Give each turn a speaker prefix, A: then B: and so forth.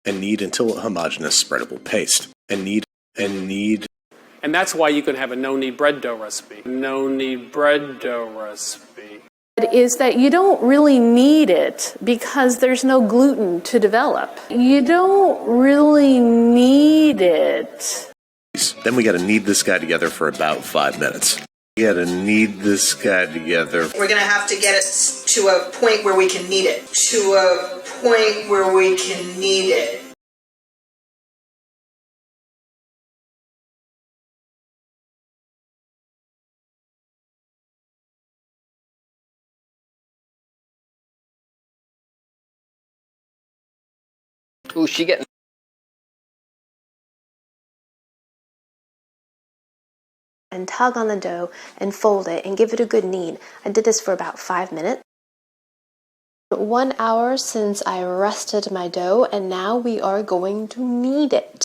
A: and knead until a homogeneous spreadable paste. And knead.
B: And that's why you can have a no-knead bread dough recipe. No-knead bread dough recipe.
C: Is that you don't really need it because there's no gluten to develop. You don't really need it.
A: Then we got to knead this guy together for about 5 minutes. We got to knead this guy together.
D: We're going to have to get it to a point where we can knead it. To a point where we can knead it.
E: Ooh, she getting.
F: And tug on the dough and fold it and give it a good knead. I did this for about 5 minutes. 1 hour since I rested my dough, and now we are going to knead it.